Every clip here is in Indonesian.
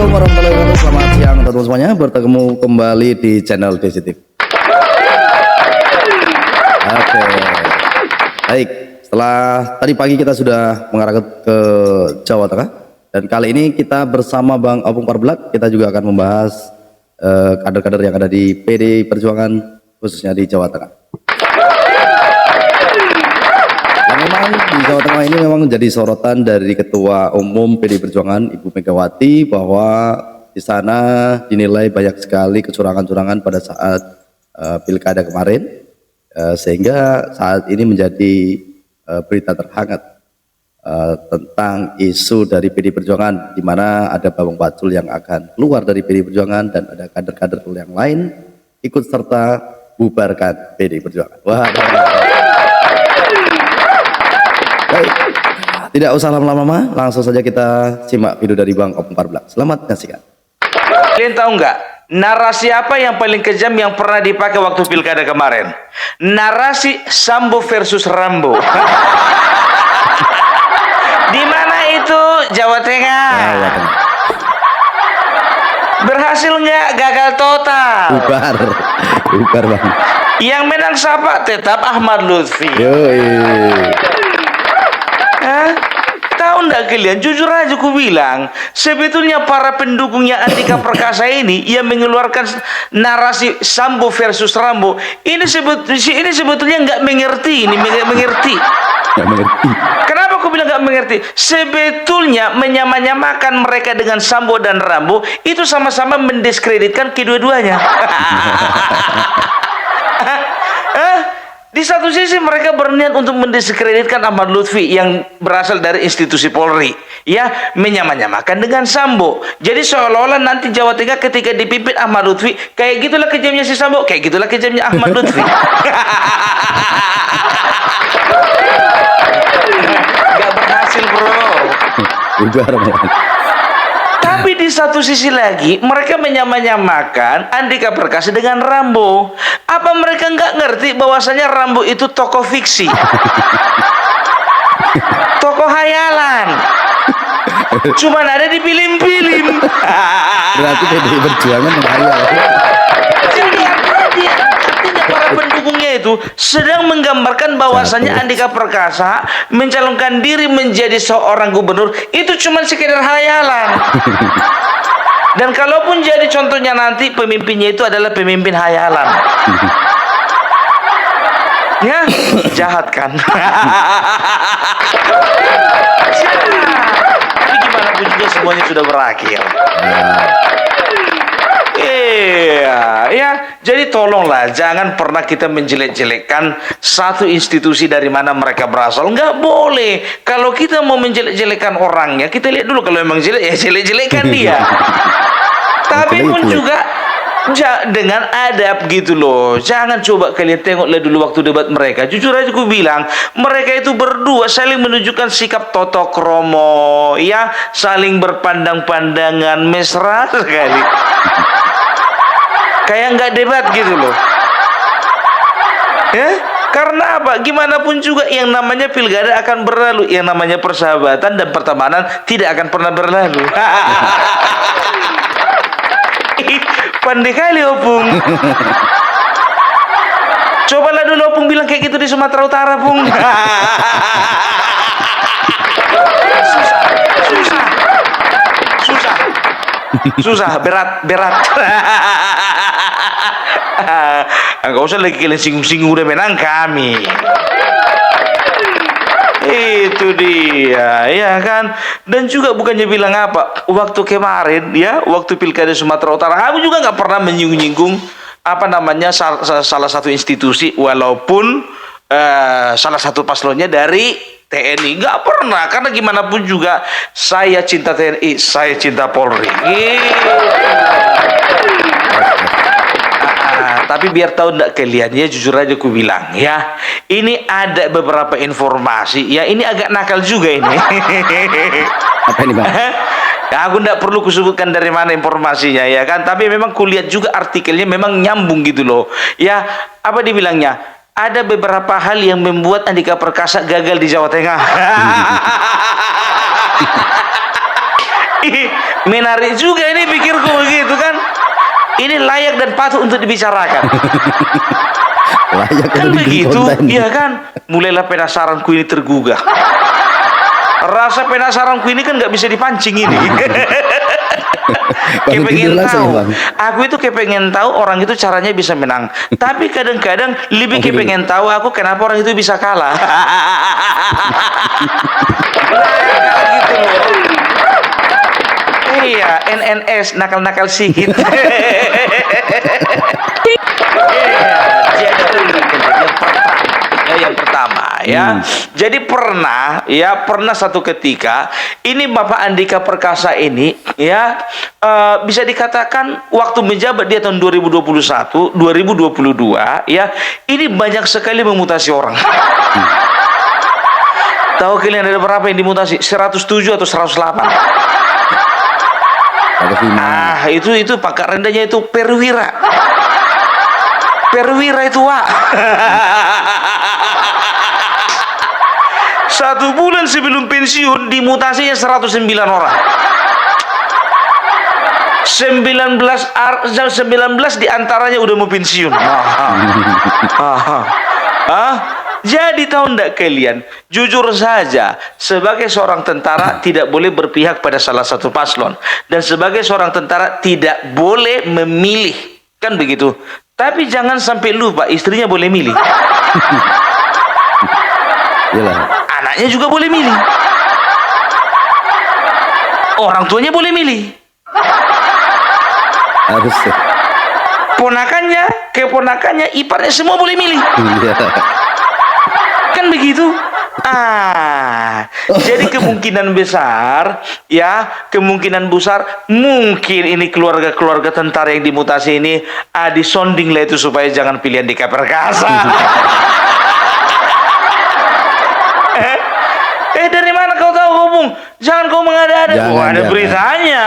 Assalamualaikum warahmatullahi wabarakatuh. Selamat siang teman-teman semuanya. Bertemu kembali di channel DCTV. Oke. Baik, setelah tadi pagi kita sudah mengarah ke Jawa Tengah, dan kali ini kita bersama Bang Opung Parblat, kita juga akan membahas kader-kader yang ada di PD Perjuangan khususnya di Jawa Tengah. Yang memang di Jawa Tengah ini memang menjadi sorotan dari Ketua Umum PD Perjuangan Ibu Megawati, bahwa di sana dinilai banyak sekali kecurangan-curangan pada saat pilkada kemarin, sehingga saat ini menjadi berita terhangat tentang isu dari PD Perjuangan, di mana ada Bambang Pacul yang akan keluar dari PD Perjuangan dan ada kader-kader yang lain ikut serta bubarkan PD Perjuangan. Wah. Baik, tidak usah lama-lama, langsung saja kita simak video dari Bang Opung Parblat. Selamat menyaksikan. Kalian tahu nggak narasi apa yang paling kejam yang pernah dipakai waktu pilkada kemarin? Narasi Sambo versus Rambo. Di mana itu? Jawa Tengah. Jawa Tengah. Berhasil nggak? Gagal total. Bubar Bang. Yang menang siapa? Tetap Ahmad Lutfi. Yoi. Hah? Tahu nggak kalian? Jujur aja ku bilang, sebetulnya para pendukungnya Andika Perkasa ini yang mengeluarkan narasi Sambo versus Rambo ini sebetulnya nggak mengerti, mengerti. Nggak mengerti. Kenapa aku bilang nggak mengerti? Sebetulnya menyamakan mereka dengan Sambo dan Rambo itu sama-sama mendiskreditkan kedua-duanya. Di satu sisi mereka berniat untuk mendiskreditkan Ahmad Lutfi yang berasal dari institusi Polri, ya, menyamakan dengan Sambo. Jadi seolah-olah nanti Jawa Tengah ketika dipimpin Ahmad Lutfi, kayak gitulah kejamnya si Sambo, kayak gitulah kejamnya Ahmad Lutfi. Gak berhasil, bro. Bubar Bang. Tapi di satu sisi lagi mereka menyamakan Andika Perkasa dengan Rambo. Apa mereka nggak ngerti bahwasanya Rambo itu tokoh fiksi, tokoh hayalan, cuman ada di film-film. Berarti PD Perjuangan menghayal. Jadi artinya para pendukungnya itu sedang menggambarkan bahwasanya Andika Perkasa mencalonkan diri menjadi seorang gubernur itu cuma sekedar hayalan. Dan kalaupun jadi contohnya nanti pemimpinnya itu adalah pemimpin hayalan. Ya, jahat kan? Tapi gimana pun juga semuanya sudah berakhir. Iya, ya. Jadi tolonglah jangan pernah kita menjelek-jelekkan satu institusi dari mana mereka berasal. Nggak boleh. Kalau kita mau menjelek-jelekkan orangnya, kita lihat dulu kalau memang jelek ya jelek-jelekkan dia. Tapi pun juga dengan adab gitu loh. Jangan coba kalian tengoklah dulu waktu debat mereka. Jujur aja aku bilang, mereka itu berdua saling menunjukkan sikap toto kromo, ya, saling berpandang-pandangan, mesra sekali. Kayak nggak debat gitu loh. Ya? Karena apa? Gimana pun juga yang namanya pilkada akan berlalu, yang namanya persahabatan dan pertemanan tidak akan pernah berlalu. Pandai kali Opung. Cobalah dulu Opung bilang kayak gitu di Sumatera Utara, Pung. Susah, berat. Enggak usah lagi kalian singgung-singgung, udah menang kami. Itu dia, ya kan? Dan juga bukannya bilang apa, waktu kemarin ya, waktu pilkada Sumatera Utara, kamu juga nggak pernah menyinggung-nyinggung apa namanya salah satu institusi, walaupun salah satu paslonnya dari TNI, nggak pernah. Karena gimana pun juga saya cinta TNI, saya cinta Polri. Tapi biar tahu ndak kalian ya, jujur aja aku bilang ya, ini ada beberapa informasi ya, ini agak nakal juga ini. Apa ini Bang? Ya, aku ndak perlu kusebutkan dari mana informasinya ya kan, tapi memang kulihat juga artikelnya memang nyambung gitu loh. Ya, apa dibilangnya? Ada beberapa hal yang membuat Andika Perkasa gagal di Jawa Tengah. Menarik juga ini pikirku begitu kan. Ini layak dan patut untuk dibicarakan. Layak Kan untuk bikin begitu, konten. iya kan? Mulailah penasaranku ini tergugah. Rasa penasaranku ini kan nggak bisa dipancing ini. Bangun tidur Kepengen langsung, tahu. Bang. Aku itu kepengen tahu orang itu caranya bisa menang. Tapi kadang-kadang lebih Oke, kepengen tahu aku kenapa orang itu bisa kalah. Nah, gitu loh. Iya, NNS nakal-nakal sikit. Iya, yang pertama ya. Jadi pernah satu ketika ini Bapak Andika Perkasa ini ya bisa dikatakan waktu menjabat dia tahun 2021, 2022 ya, ini banyak sekali memutasi orang. Tahu kalian ada berapa yang dimutasi? 107 atau 108? Ah, itu pangkat rendahnya itu perwira. Perwira itu, Wak. 1 bulan sebelum pensiun dimutasinya 109 orang. 19 diantaranya udah mau pensiun. Jadi tahu enggak kalian, jujur saja, sebagai seorang tentara tidak boleh berpihak pada salah satu paslon, dan sebagai seorang tentara tidak boleh memilih, kan begitu. Tapi jangan sampai lupa istrinya boleh milih. Iyalah. Anaknya juga boleh milih. Orang tuanya boleh milih. Harus. Keponakannya, iparnya semua boleh milih. Iya. Kan begitu. Jadi kemungkinan besar mungkin ini keluarga tentara yang dimutasi ini disonding lah itu supaya jangan pilihan Andika Perkasa. Dari mana kau tahu, Bung? Jangan kau mengada-ada. Ada beritanya.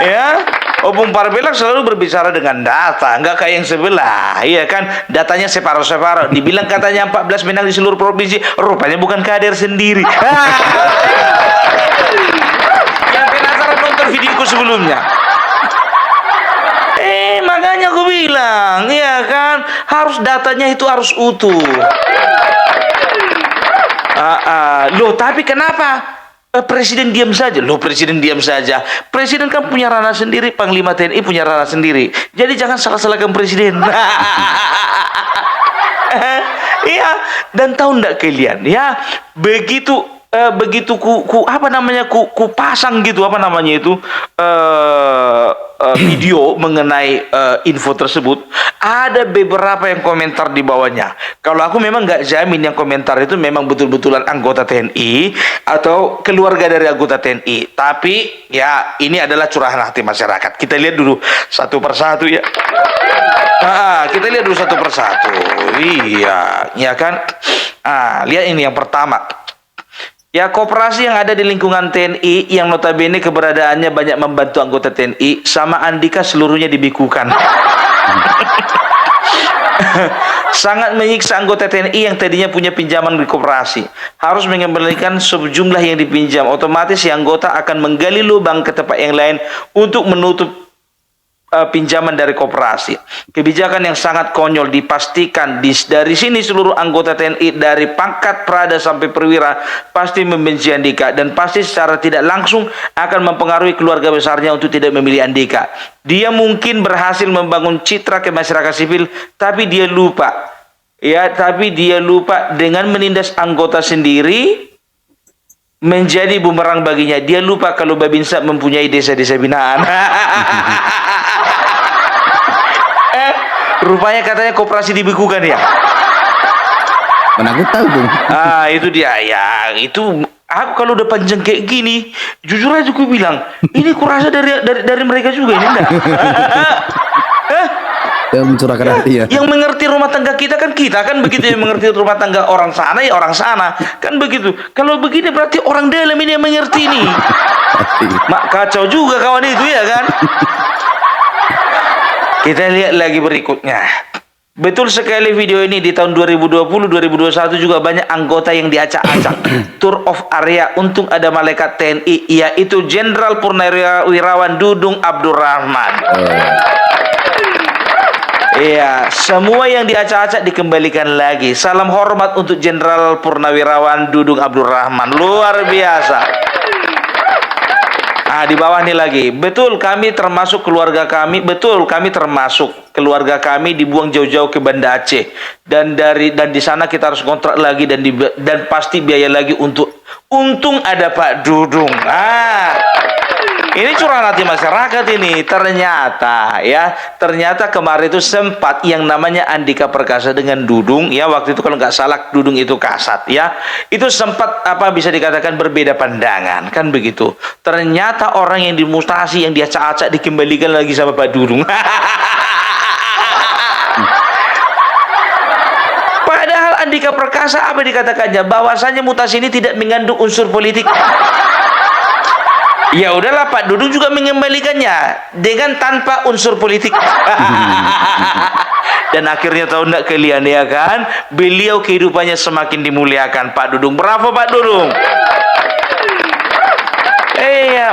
Ya, Opung Parbelak selalu berbicara dengan data, nggak kayak yang sebelah, iya kan? Datanya separuh-separuh. Dibilang katanya 14 menang di seluruh provinsi, rupanya bukan kader sendiri. Yang penasaran nonton videoku sebelumnya. Makanya aku bilang, iya kan? Datanya itu harus utuh. Loh, tapi kenapa? Presiden diam saja. Loh, presiden diam saja. Presiden kan punya ranah sendiri, Panglima TNI punya ranah sendiri. Jadi jangan salah-salahkan presiden. Iya, dan tahu enggak kalian ya, begitu ku pasang gitu video mengenai info tersebut, ada beberapa yang komentar di bawahnya. Kalau aku memang nggak jamin yang komentar itu memang betul-betulan anggota TNI atau keluarga dari anggota TNI, tapi ya ini adalah curahan hati masyarakat. Kita lihat dulu satu persatu ya. Kita lihat dulu satu persatu. Iya, ya kan? Lihat ini yang pertama. Ya, koperasi yang ada di lingkungan TNI yang notabene keberadaannya banyak membantu anggota TNI sama Andika seluruhnya dibekukan. Sangat menyiksa anggota TNI yang tadinya punya pinjaman di koperasi. Harus mengembalikan sejumlah yang dipinjam. Otomatis si anggota akan menggali lubang ke tempat yang lain untuk menutup pinjaman dari koperasi. Kebijakan yang sangat konyol. Dipastikan dari sini seluruh anggota TNI dari pangkat prada sampai perwira pasti membenci Andika, dan pasti secara tidak langsung akan mempengaruhi keluarga besarnya untuk tidak memilih Andika. Dia mungkin berhasil membangun citra ke masyarakat sipil, tapi dia lupa dengan menindas anggota sendiri menjadi bumerang baginya. Dia lupa kalau Babinsa mempunyai desa-desa binaan. Rupanya katanya koperasi dibekukan ya. Mana aku tahu, Bung. Itu dia ya. Itu aku kalau udah panjang kayak gini, jujur aja aku bilang, ini kurasa dari mereka juga ini enggak. Yang mencurahkan hati ya. Yang mengerti rumah tangga kita kan begitu, yang mengerti rumah tangga orang sana ya orang sana kan begitu. Kalau begini berarti orang dalam ini yang mengerti nih. Mak kacau juga kawan itu ya kan. Kita lihat lagi berikutnya. Betul sekali video ini di tahun 2020-2021 juga banyak anggota yang diacak-acak tour of area untung ada malaikat TNI yaitu Jenderal Purnawirawan Dudung Abdurrahman. Iya, semua yang diacak-acak dikembalikan lagi. Salam hormat untuk Jenderal Purnawirawan Dudung Abdurrahman. Luar biasa. Di bawah nih lagi. Betul, kami termasuk keluarga kami. Betul, kami termasuk keluarga kami dibuang jauh-jauh ke Banda Aceh. Dan di sana kita harus kontrak lagi dan pasti biaya lagi untuk untung ada Pak Dudung. Ini curahan hati masyarakat ini. Ternyata kemarin itu sempat yang namanya Andika Perkasa dengan Dudung, ya waktu itu kalau nggak salah Dudung itu kasat, ya itu sempat bisa dikatakan berbeda pandangan, kan begitu. Ternyata orang yang dimutasi, yang dia acak-acak dikembalikan lagi sama Pak Dudung. Padahal Andika Perkasa apa dikatakannya? Bahwasanya mutasi ini tidak mengandung unsur politik. Ya udahlah, Pak Dudung juga mengembalikannya dengan tanpa unsur politik. Dan akhirnya tahu enggak kalian, ya kan? Beliau kehidupannya semakin dimuliakan, Pak Dudung. Bravo Pak Dudung.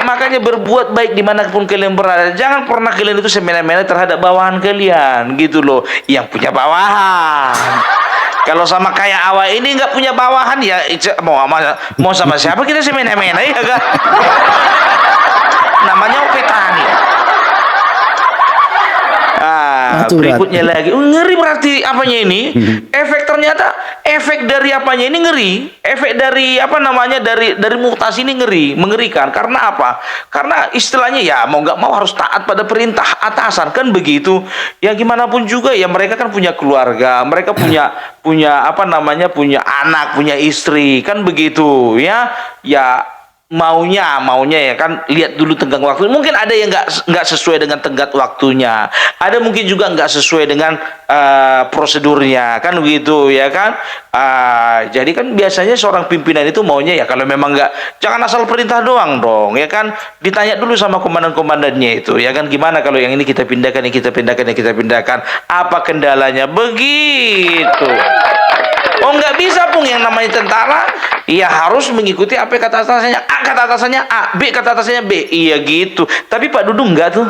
Makanya berbuat baik dimanapun kalian berada. Jangan pernah kalian itu semena-mena terhadap bawahan kalian, gitu loh. Yang punya bawahan. Kalau sama kayak awak ini nggak punya bawahan, ya mau sama siapa kita semena-mena, ya kan? Namanya petani. Berikutnya lagi, ngeri berarti apanya ini? Efek dari apanya ini ngeri. Efek dari dari mutasi ini mengerikan. Karena apa? Karena istilahnya ya mau nggak mau harus taat pada perintah atasan, kan begitu. Ya gimana pun juga ya mereka kan punya keluarga, mereka punya punya anak, punya istri, kan begitu ya. Maunya ya kan, lihat dulu tenggang waktu. Mungkin ada yang nggak sesuai dengan tenggat waktunya, ada mungkin juga nggak sesuai dengan prosedurnya, kan begitu ya kan. Jadi kan biasanya seorang pimpinan itu maunya ya kalau memang jangan asal perintah doang dong, ya kan. Ditanya dulu sama komandan-komandannya itu, ya kan, gimana kalau yang ini kita pindahkan, yang kita pindahkan, apa kendalanya, begitu. Oh, nggak bisa Pung, yang namanya tentara ya harus mengikuti apa kata atasannya. A kata atasannya A, B kata atasannya B. Iya gitu. Tapi Pak Dudung enggak tuh.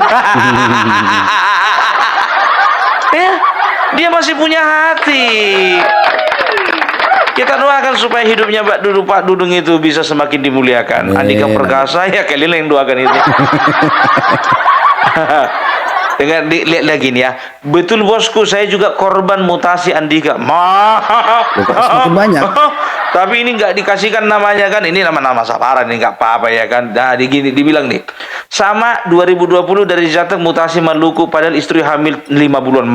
Ya, dia masih punya hati. Kita doakan supaya hidupnya Pak Dudung itu bisa semakin dimuliakan. Andika Perkasa ya kalian yang doakan itu. Lihat lagi nih ya. Betul bosku, saya juga korban mutasi Andika. Semakin banyak. Tapi ini nggak dikasihkan namanya kan. Ini nama-nama samaran, ini nggak apa-apa ya kan. Nah, dibilang nih. Sama 2020 dari Jateng mutasi Maluku padahal istri hamil 5 bulan.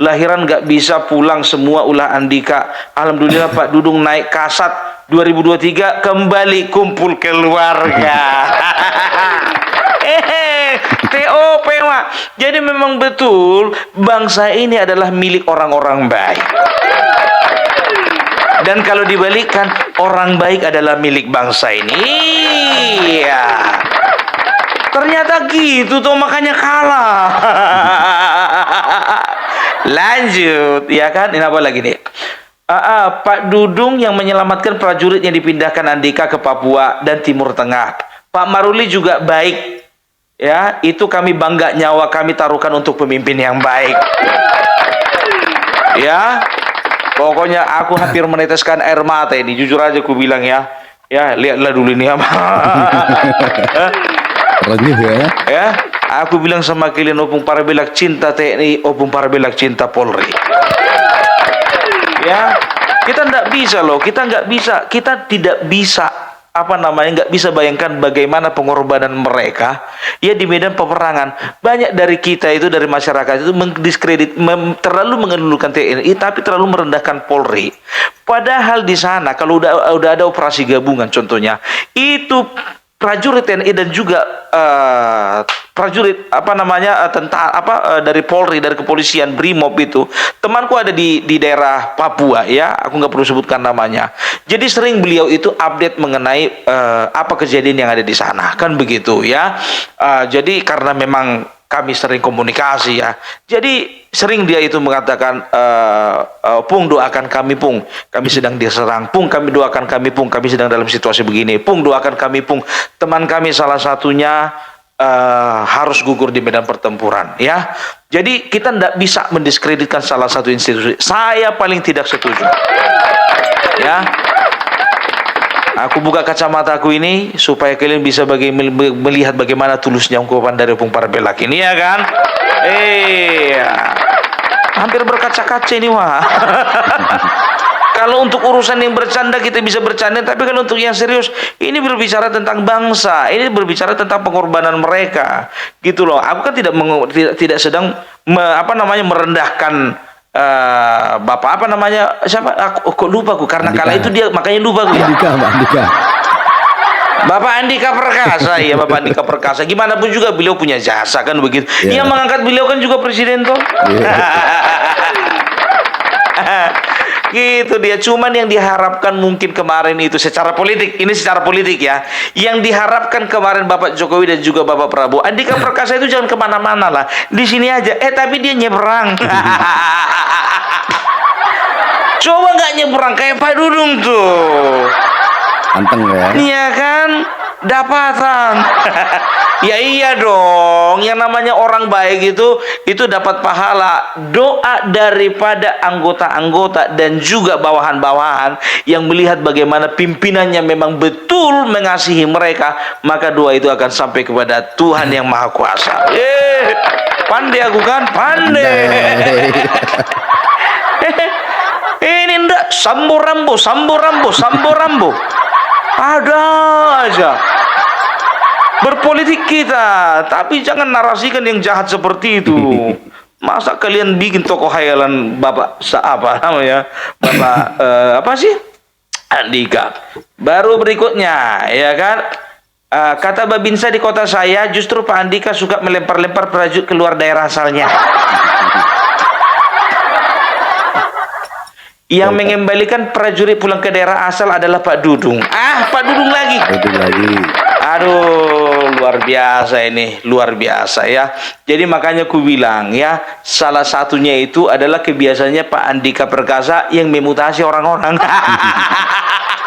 Lahiran nggak bisa pulang semua ulah Andika. Alhamdulillah Pak Dudung naik kasat 2023 kembali kumpul keluarga. TOP Mak. Jadi memang betul bangsa ini adalah milik orang-orang baik. Dan kalau dibalikkan, orang baik adalah milik bangsa ini. Iya. Ternyata gitu tuh, makanya kalah. Lanjut, ya kan? Ini apa lagi nih? Pak Dudung yang menyelamatkan prajurit yang dipindahkan Andika ke Papua dan Timur Tengah. Pak Maruli juga baik. Ya, itu kami bangga, nyawa kami taruhkan untuk pemimpin yang baik. Ya, pokoknya aku hampir meneteskan air mata ini, jujur aja aku bilang ya. Ya, lihatlah dulu ini apa. Ya, aku bilang sama kalian, opung parabelak cinta TNI, opung parabelak cinta Polri. Ya, kita tidak bisa nggak bisa bayangkan bagaimana pengorbanan mereka ya di medan peperangan. Banyak dari kita itu, dari masyarakat itu mendiskredit, terlalu mengelulukan TNI tapi terlalu merendahkan Polri. Padahal di sana kalau udah ada operasi gabungan contohnya, itu prajurit TNI dan juga prajurit tentara dari Polri, dari kepolisian, Brimob itu, temanku ada di daerah Papua ya, aku nggak perlu sebutkan namanya. Jadi sering beliau itu update mengenai apa kejadian yang ada di sana, kan begitu ya. Jadi karena memang kami sering komunikasi ya. Jadi sering dia itu mengatakan, Pung doakan kami Pung, kami sedang diserang. Pung kami doakan kami Pung, kami sedang dalam situasi begini. Pung doakan kami Pung, teman kami salah satunya harus gugur di medan pertempuran ya. Jadi kita tidak bisa mendiskreditkan salah satu institusi. Saya paling tidak setuju ya. Aku buka kacamataku ini supaya kalian bisa melihat bagaimana tulusnya ungkapan dari Pung Parbelak ini ya kan. Hampir berkaca-kaca ini wah. Kalau untuk urusan yang bercanda kita bisa bercanda, tapi kalau untuk yang serius, ini berbicara tentang bangsa, ini berbicara tentang pengorbanan mereka, gitu loh. Aku kan tidak sedang merendahkan Bapak apa namanya, siapa? Aku kok lupa aku karena Andika. kala itu dia makanya lupa aku ya. Andika, Pak Andika. Bapak Andika Perkasa, ya Bapak Andika Perkasa. Gimana pun juga beliau punya jasa kan begitu. Yeah. Yang mengangkat beliau kan juga presiden toh. Gitu dia. Cuman yang diharapkan mungkin kemarin itu secara politik, ini secara politik ya, yang diharapkan kemarin Bapak Jokowi dan juga Bapak Prabowo, Andika Perkasa itu jangan kemana-mana lah, di sini aja. Tapi dia nyebrang. Coba nggak nyebrang kayak Pak Dudung tuh. Anteng ya. Iya kan, dapatan. Ya iya dong, yang namanya orang baik itu dapat pahala. Doa daripada anggota-anggota dan juga bawahan-bawahan yang melihat bagaimana pimpinannya memang betul mengasihi mereka, maka doa itu akan sampai kepada Tuhan yang Maha Kuasa. Pandai aku kan, pandai. Ini ndak sambo rambo. Ada aja berpolitik kita, tapi jangan narasikan yang jahat seperti itu. Masa kalian bikin tokoh khayalan Bapak apa namanya, Bapak apa sih, Andika. Baru berikutnya ya kan, kata Babinsa di kota saya, justru Pak Andika suka melempar-lempar prajurit keluar daerah asalnya. Yang mengembalikan prajurit pulang ke daerah asal adalah Pak Dudung. Pak Dudung lagi. Aduh, luar biasa ini, luar biasa ya. Jadi makanya ku bilang ya, salah satunya itu adalah kebiasaannya Pak Andika Perkasa yang memutasi orang-orang.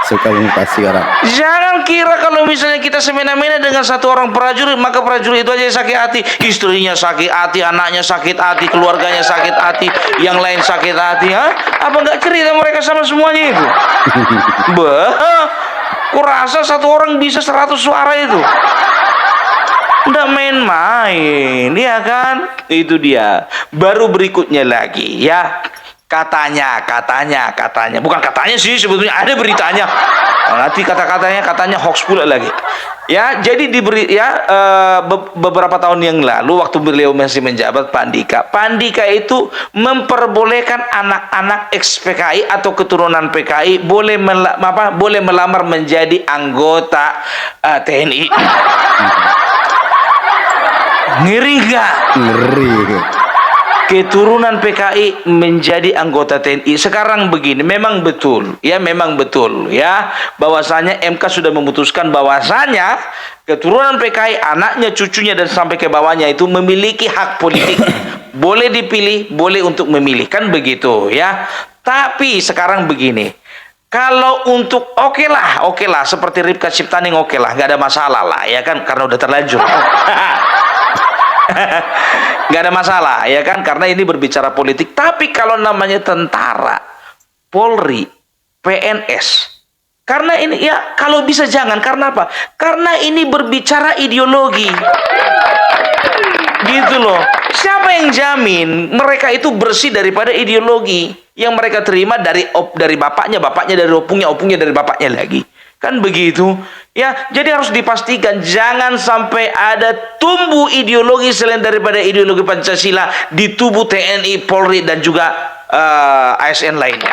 Suka memutasi orang. Jangan kira kalau misalnya kita semena-mena dengan satu orang prajurit, maka prajurit itu aja yang sakit hati. Istrinya sakit hati, anaknya sakit hati, keluarganya sakit hati, yang lain sakit hati. Apa nggak cerita mereka sama semuanya itu? Kurasa satu orang bisa 100 suara itu. Nggak main-main, ya kan? Itu dia. Baru berikutnya lagi ya. Katanya, bukan katanya sih, sebetulnya ada beritanya. Nanti katanya hoax pula lagi. Ya, jadi diberi ya beberapa tahun yang lalu waktu beliau masih menjabat Pak Andika itu memperbolehkan anak-anak ex PKI atau keturunan PKI boleh melamar menjadi anggota TNI. Ngeri nggak? Ngeri. Keturunan PKI menjadi anggota TNI. Sekarang begini, memang betul ya, bahwasanya MK sudah memutuskan bahwasanya keturunan PKI, anaknya, cucunya dan sampai ke bawahnya itu memiliki hak politik. Boleh dipilih, boleh untuk memilih, kan begitu ya. Tapi sekarang begini, kalau untuk oke lah seperti Ripka Ciptaning nggak ada masalah lah ya kan, karena udah terlanjur. Nggak ada masalah ya kan, karena ini berbicara politik. Tapi kalau namanya tentara, Polri, PNS, karena ini ya kalau bisa jangan. Karena apa? Karena ini berbicara ideologi, gitu loh. Siapa yang jamin mereka itu bersih daripada ideologi yang mereka terima dari bapaknya dari opungnya dari bapaknya lagi, kan begitu ya. Jadi harus dipastikan jangan sampai ada tumbuh ideologi selain daripada ideologi Pancasila di tubuh TNI, Polri dan juga ASN lainnya.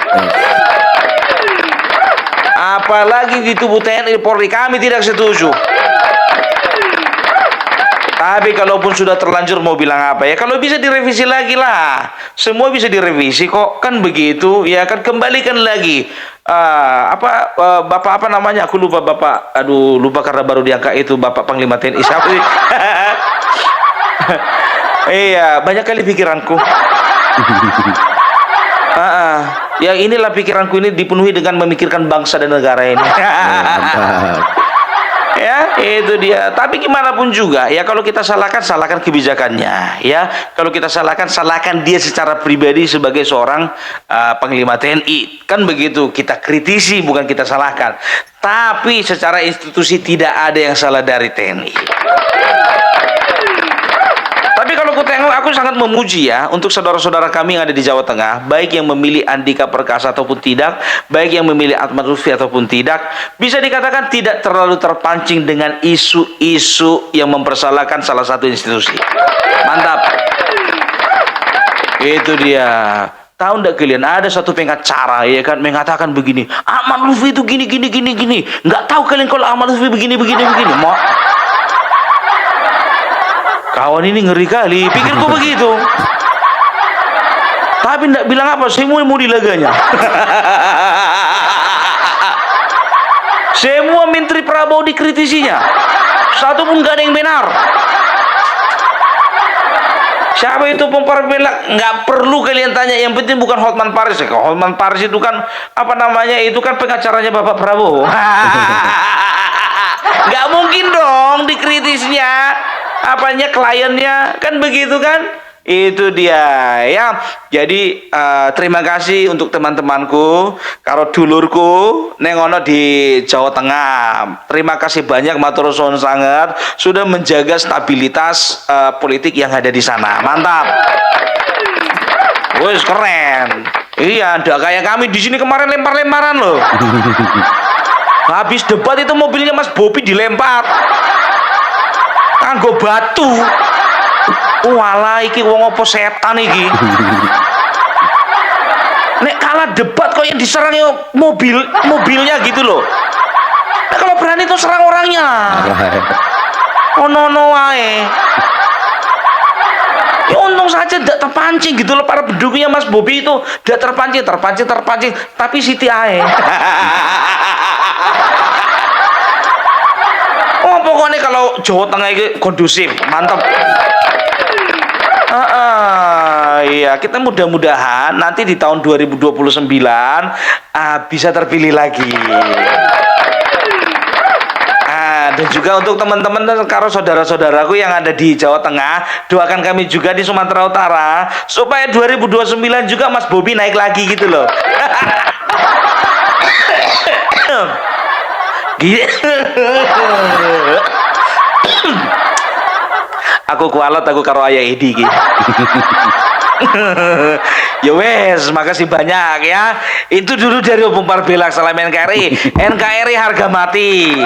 Apalagi di tubuh TNI, Polri, kami tidak setuju. Tapi kalaupun sudah terlanjur mau bilang apa ya, kalau bisa direvisi lagi lah. Semua bisa direvisi kok, kan begitu ya kan. Kembalikan lagi Bapak apa namanya, aku lupa Bapak, aduh, lupa karena baru diangkat itu, Bapak Panglima TNI siapa sih? Iya, banyak kali pikiranku. Ya inilah pikiranku ini dipenuhi dengan memikirkan bangsa dan negara ini. Mantap. Ya, itu dia. Tapi gimana pun juga, ya kalau kita salahkan, salahkan kebijakannya. Ya, kalau kita salahkan, salahkan dia secara pribadi sebagai seorang panglima TNI. Kan begitu, kita kritisi, bukan kita salahkan. Tapi secara institusi tidak ada yang salah dari TNI. Tapi kalau aku tengok, aku sangat memuji ya untuk saudara-saudara kami yang ada di Jawa Tengah, baik yang memilih Andika Perkasa ataupun tidak, baik yang memilih Ahmad Lutfi ataupun tidak, bisa dikatakan tidak terlalu terpancing dengan isu-isu yang mempersalahkan salah satu institusi. Mantap. Itu dia. Tahu nggak kalian, ada satu pengacara ya kan mengatakan begini, Ahmad Lutfi itu gini. Nggak tahu kalian kalau Ahmad Lutfi begini. Kawan ini ngeri kali, pikirku begitu. Tapi nggak bilang apa, semua mau dilaganya. Semua Menteri Prabowo dikritisinya, satu pun nggak ada yang benar. Siapa itu pemperbelak? Nggak perlu kalian tanya, yang penting bukan Hotman Paris. Hotman Paris itu kan apa namanya? Itu kan pengacaranya Bapak Prabowo. Nggak mungkin dong dikritisnya. Apanya kliennya, kan begitu kan? Itu dia ya. Jadi terima kasih untuk teman-temanku, karo dulurku nengono di Jawa Tengah. Terima kasih banyak, matur suwun sangat sudah menjaga stabilitas politik yang ada di sana. Mantap. Wes keren. Iya, ndak kayak kami di sini kemarin lempar-lemparan loh. Habis debat itu mobilnya Mas Bobi dilempar. Kanggo batu. Walah iki wong apa setan iki. Nek kalah debat kok yang diserang mobilnya gitu loh. Nah, kalau berani tuh serang orangnya. Ono wae. Ya untung saja tidak terpancing gitu loh, para pendukungnya Mas Bobi itu tidak terpancing, tapi Siti ae. Oh, pokoknya kalau Jawa Tengah itu kondusif, mantap. Iya, kita mudah-mudahan nanti di tahun 2029 bisa terpilih lagi. Dan juga untuk teman-teman dan karo saudara-saudaraku yang ada di Jawa Tengah, doakan kami juga di Sumatera Utara supaya 2029 juga Mas Bobi naik lagi gitu loh. Aku kualat, aku karo ayah Edi gitu. Ya wes, makasih banyak ya. Itu dulu dari Opung Parbelak. Salam NKRI. NKRI harga mati.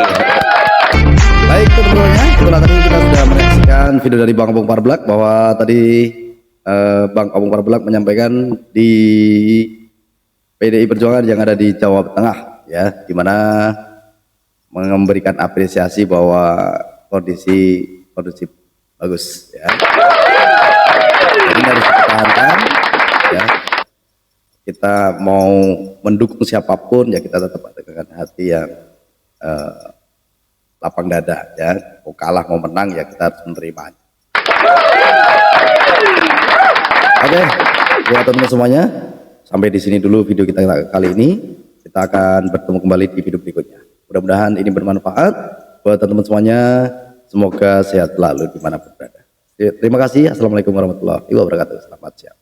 Baik teman-temannya, itulah tadi kita sudah menyaksikan video dari Bang Opung Parbelak bahwa tadi Bang Opung Parbelak menyampaikan di PDI Perjuangan yang ada di Jawa Tengah ya, dimana memberikan apresiasi bahwa kondisi bagus ya. Ini harus dipertahankan ya. Kita mau mendukung siapapun ya, kita tetap dengan hati yang lapang dada ya. Mau kalah mau menang ya kita harus menerima. Oke, buat teman-teman semuanya, sampai di sini dulu video kita kali ini. Kita akan bertemu kembali di video berikutnya. Mudah-mudahan ini bermanfaat buat teman-teman semuanya. Semoga sehat selalu dimanapun berada. Terima kasih. Assalamualaikum warahmatullahi wabarakatuh. Selamat siang.